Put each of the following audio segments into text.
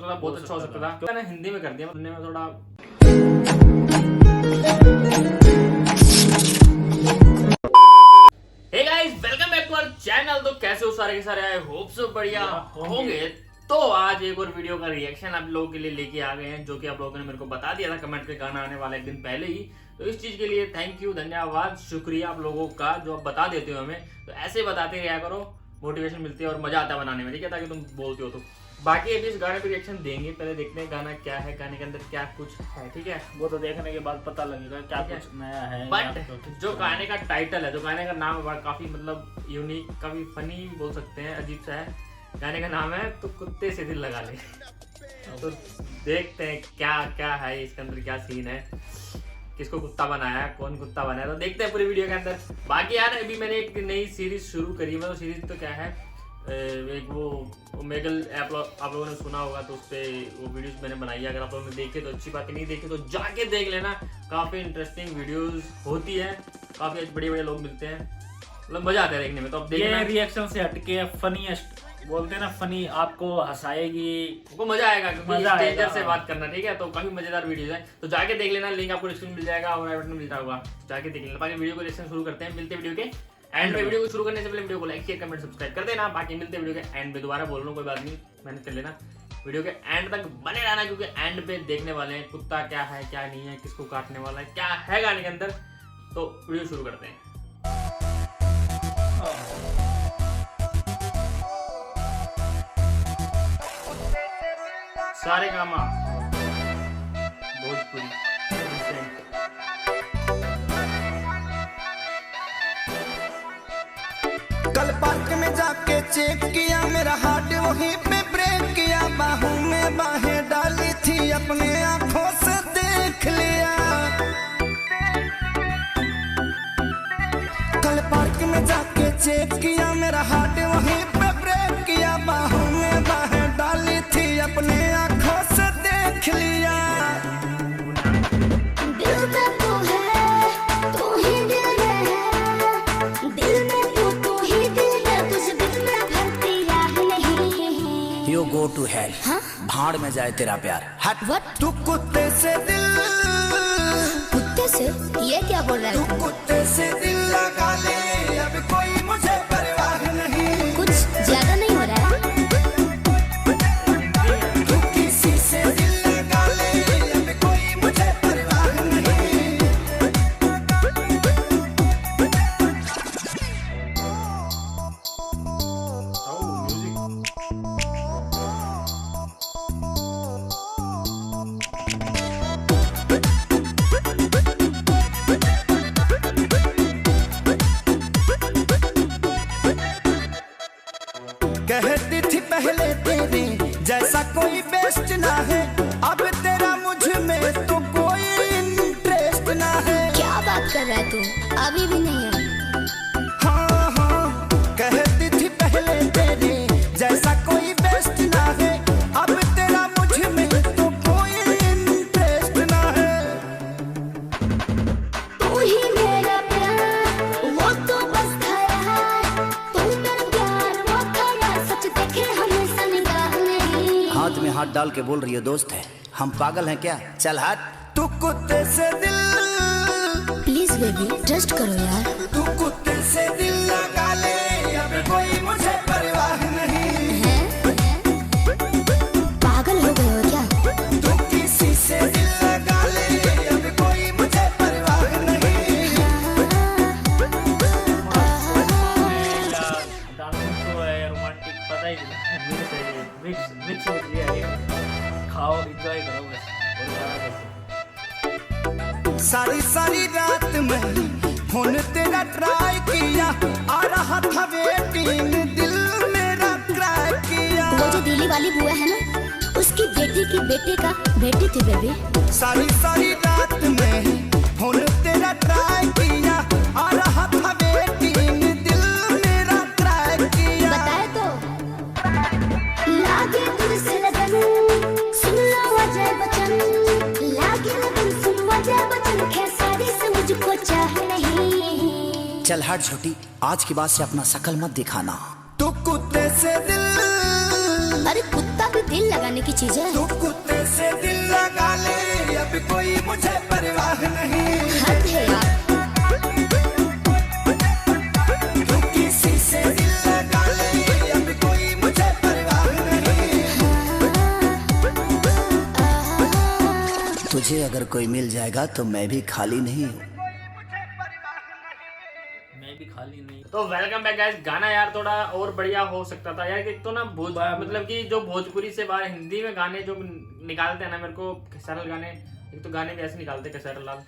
सकता था, बहुत अच्छा हो सकता था। मैंने हिंदी में कर दिया, सुनने में थोड़ा hey guys, welcome back to our channel. तो कैसे हो सारे के सारे, आई होप सो बढ़िया होंगे। तो आज एक और वीडियो का रिएक्शन आप लोगों के लिए लेके आ गए हैं, जो कि आप लोगों ने मेरे को बता दिया था कमेंट पे, गाना आने वाला एक दिन पहले ही। तो इस चीज के लिए थैंक यू, धन्यवाद, शुक्रिया आप लोगों का जो आप बता देते हो हमें। तो ऐसे बताते रहा करो, मोटिवेशन मिलती है और मजा आता है बनाने में, ठीक है, ताकि तुम बोलते हो। तो बाकी अभी इस गाने पे रिएक्शन देंगे, पहले देखते हैं गाना क्या है, गाने के अंदर क्या कुछ है, ठीक है। वो तो देखने के बाद पता लगेगा क्या कुछ नया है। बट जो गाने का टाइटल है, जो गाने का नाम है, काफी मतलब यूनिक, काफी फनी बोल सकते हैं, अजीब सा है। गाने का नाम है तो कुत्ते से दिल लगा ले। तो देखते हैं क्या क्या है इसके अंदर, क्या सीन है, किसको कुत्ता बनाया है, कौन कुत्ता बनाया, तो देखते हैं पूरी वीडियो के अंदर। बाकी यार अभी मैंने एक नई सीरीज शुरू करी है, मतलब सीरीज तो क्या है, एक वो ओमेगल ऐप आप लोगों ने सुना होगा, तो उस पर वो वीडियोस मैंने बनाई है। अगर आप लोगों ने देखे तो अच्छी बात है, नहीं देखे तो जाके देख लेना, काफ़ी इंटरेस्टिंग वीडियोस होती है, काफ़ी बड़े बड़े लोग मिलते हैं, मतलब मजा आता है देखने में। तो अब देखना, ये रिएक्शन से हटके फनीएस्ट बोलते हैं ना, फनी, आपको हंसाएगी, आपको मजा आएगा, क्योंकि स्ट्रेंजर से बात करना, ठीक है। तो काफी मजेदार वीडियोस है, तो जाके देख लेना, लिंक आपको डिस्क्रिप्शन मिल जाएगा और आई बटन मिलता होगा, जाके देख लेना। बाकी वीडियो को रिएक्शन शुरू करते हैं, मिलते वीडियो के एंड में। वीडियो को शुरू करने से पहले वीडियो को लाइक शेयर कमेंट सब्सक्राइब कर देना। बाकी मिलते वीडियो के एंड में, दोबारा बोल रहा हूँ, कोई बात नहीं, मेहनत कर लेना, वीडियो के एंड तक बने रहना, क्योंकि एंड पे देखने वाले हैं कुत्ता क्या है क्या नहीं है, किसको काटने वाला है, क्या है गाने के अंदर। तो वीडियो शुरू करते हैं। सारे गामा भोजपुरी कल पार्क में जाके चेक किया, मेरा हार्ट वहीं पे ब्रेक किया, बाहों में बाहें डाली थी, अपने आंखों से देख लिया। कल पार्क में जाके चेक किया, मेरा हार्ट वहीं पे ब्रेक किया, बाहों में बाहें डाली थी, अपने आंखों से देख लिया। You go to hell. भाड़ में जाए तेरा प्यार। हट तू कुत्ते से दिल, कुत्ते से? ये क्या बोल रहा है? तू कुत्ते से दिल लगा ले, अब कोई मुझे परवाह नहीं। कुछ ज्यादा नहीं हो रहा है? तू किसी से दिल लगा ले, अब कोई मुझे परवाह नहीं। कहती थी पहले तेरे जैसा कोई बेस्ट ना है, अब तेरा मुझ में तो कोई इंटरेस्ट ना है। क्या बात कर रहा है तू? अभी भी नहीं है? हाँ हाँ, कहती थी पहले तेरे जैसा कोई बेस्ट ना है, अब तेरा मुझ में तो कोई इंटरेस्ट ना है। तू ही मेरा प्यार, वो तो बस खयाल, तू मेरा प्यार, वो खयाल, सच देखे हमेशा निगाह नहीं। हाथ में हाथ डाल के बोल रही है दोस्त है, हम पागल हैं क्या? चल हट। तू कुत्ते से दिल, प्लीज बेबी ट्रस्ट करो यार। तू कुत्ते से दिल लगा ले, अब कोई मुझे परवाह नहीं। हैं? पागल हो गए हो क्या? तू किसी से दिल लगा ले, अब कोई मुझे परवाह नहीं। डांसिंग शो है, रोमांटिक, पता ही नहीं, मिक्स हो गया है। खाओ, एंजॉय करो बस, और गाना देखो। सारी सारी रात में फोन तेरा ट्राई किया, आ रहा था वेटिंग, दिल मेरा क्राई किया। वो जो दिल्ली वाली बुआ है ना, उसकी बेटी की बेटे का बेटी थी बेबी। सारी सारी रात में फोन तेरा ट्राई किया, आ रहा था वेटिंग, दिल मेरा क्राई किया। बताए तो लागे तुझसे लगन, सुन लो अजय बच्चन, लागे लगन, सुन अजय बच्चन, खेसारी से मुझको चाह नहीं। चल हट छोटी, आज के बाद से अपना शकल मत दिखाना। तू कुत्ते से दिल, अरे कुत्ता भी दिल लगाने की चीज है। तू कुत्ते से दिल लगा ले, अब कोई मुझे परवाह नहीं। हद है यार। तू किसी से दिल लगा ले, अब कोई मुझे परवाह नहीं। तुझे अगर कोई मिल जाएगा तो मैं भी खाली नहीं हूँ। मैं भी खाली नहीं। तो वेलकम बैक गाइस। गाना यार थोड़ा और बढ़िया हो सकता था यार। एक तो ना मतलब कि जो भोजपुरी से बाहर हिंदी में गाने जो निकालते हैं ना, मेरे को खेसारी गाने, एक तो गाने भी ऐसे निकालते हैं खेसारी लाल,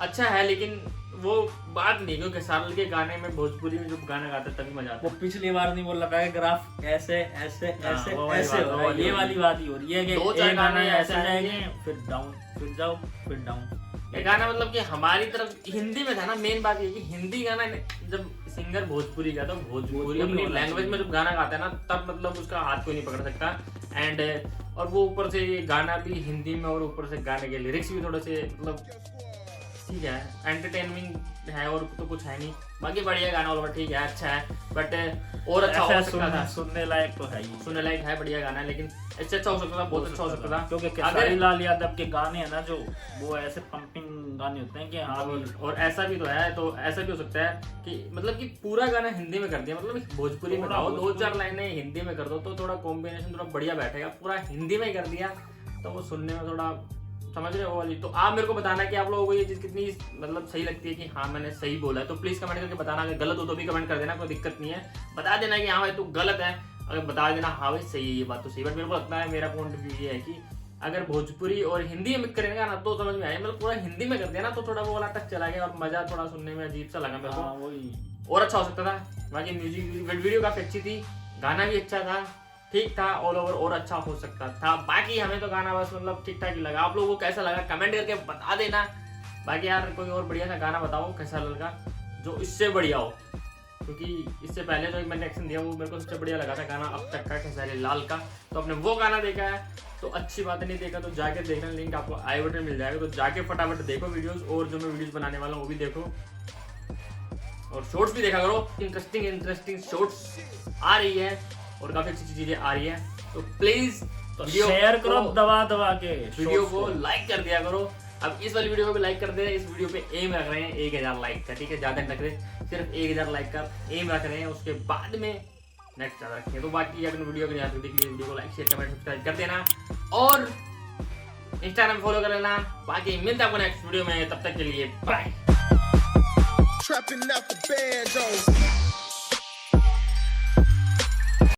अच्छा है, लेकिन वो बात नहीं, क्योंकि खेसारी के गाने में भोजपुरी में जो गाना गाते हैं तभी मजा आता वो है। पिछली बार नहीं बोल रखा है ग्राफ ऐसे ऐसे ऐसे वो वाली ऐसे बात, हो वो रहा है। वाली ये बात। वाली बात ही हो रही है कि दो चार एक गाना गाने ऐसे ऐसे जाएंगे हैं। फिर डाउन फिर जाओ फिर डाउन। ये गाना मतलब कि हमारी तरफ हिंदी में था ना, मेन बात ये कि हिंदी गाना जब सिंगर भोजपुरी का, तो भोजपुरी अपनी होना लैंग्वेज में जब गाना गाता है ना, तब मतलब उसका हाथ कोई नहीं पकड़ सकता। एंड और वो ऊपर से गाना भी हिंदी में, और ऊपर से गाने के लिरिक्स भी थोड़े से मतलब ठीक है, एंटरटेनमेंट है और तो कुछ है नहीं। बाकी बढ़िया गाना और ठीक है, अच्छा है, बट और अच्छा हो सकता था। सुनने लायक तो है ही। सुनने लायक है, बढ़िया गाना है, लेकिन इससे अच्छा हो सकता था, बहुत अच्छा हो सकता था। क्योंकि अगर खेसारी लाल यादव के गाने हैं ना, जो वो ऐसे पंपिंग गाने होते हैं कि हाँ और ऐसा भी तो है, तो ऐसा भी हो सकता है कि मतलब कि पूरा गाना हिंदी में कर दिया, मतलब भोजपुरी में गाओ, दो चार लाइनें हिंदी में कर दो तो थोड़ा कॉम्बिनेशन थोड़ा बढ़िया बैठेगा। पूरा हिंदी में कर दिया तो वो सुनने में थोड़ा, समझ रहे हो वाली। तो आप मेरे को बताना कि आप लोगों को ये चीज़ कितनी मतलब सही लगती है कि हाँ मैंने सही बोला है। तो प्लीज़ कमेंट करके बताना, अगर गलत हो तो भी कमेंट कर देना, कोई दिक्कत नहीं है। बता देना कि हाँ भाई तू गलत है, अगर बता देना हाँ भाई सही है, ये बात तो सही। बट मेरे को लगता है, मेरा पॉइंट ऑफ व्यू ये है कि अगर भोजपुरी और हिंदी में करेगा ना तो समझ में आए, मतलब पूरा हिंदी में कर दिया ना तो थोड़ा वो वाला टच चला गया और मजा थोड़ा सुनने में अजीब सा लगा मेरे को, वही और अच्छा हो सकता था। बाकी म्यूजिक वीडियो काफी अच्छी थी, गाना भी अच्छा था, ठीक था, ऑल ओवर और अच्छा हो सकता था। बाकी हमें तो गाना बस मतलब ठीक ठाक ही लगा। आप लोगों को कैसा लगा कमेंट करके बता देना। बाकी यार कोई और बढ़िया सा गाना बताओ खेसारी लाल का जो इससे बढ़िया हो, क्योंकि इससे पहले जो मैंने एक्शन दिया वो मेरे को सबसे बढ़िया लगा था गाना अब तक का खेसारी लाल का। तो आपने वो गाना देखा है तो अच्छी बात है, नहीं देखा तो जाके देखना, लिंक आपको आई बटन मिल जाएगा, तो जाके फटाफट देखो वीडियोस, और जो मैं वीडियोस बनाने वाला हूँ वो भी देखो, और शॉर्ट्स भी देखा करो। इंटरेस्टिंग शॉर्ट्स आ रही है और काफी अच्छी चीजें आ रही है, तो प्लीज तो शेयर करो दबा के, वीडियो को लाइक कर दिया करो। अब इस वाली वीडियो को भी लाइक कर दे। इस वीडियो पे एम रख रहे हैं 1000 लाइक का, ठीक है, ज्यादा रख रहे हैं, सिर्फ 1000 लाइक का एम रख रहे हैं, उसके बाद में नेक्स्ट ज्यादा रखें। तो बाकी अगर वीडियो को याद रखिए, वीडियो को लाइक शेयर कमेंट सब्सक्राइब कर देना, और इंस्टाग्राम फॉलो कर लेना। बाकी मिलता है आपको नेक्स्ट वीडियो में, तब तक के लिए bye. Trapping out the bando.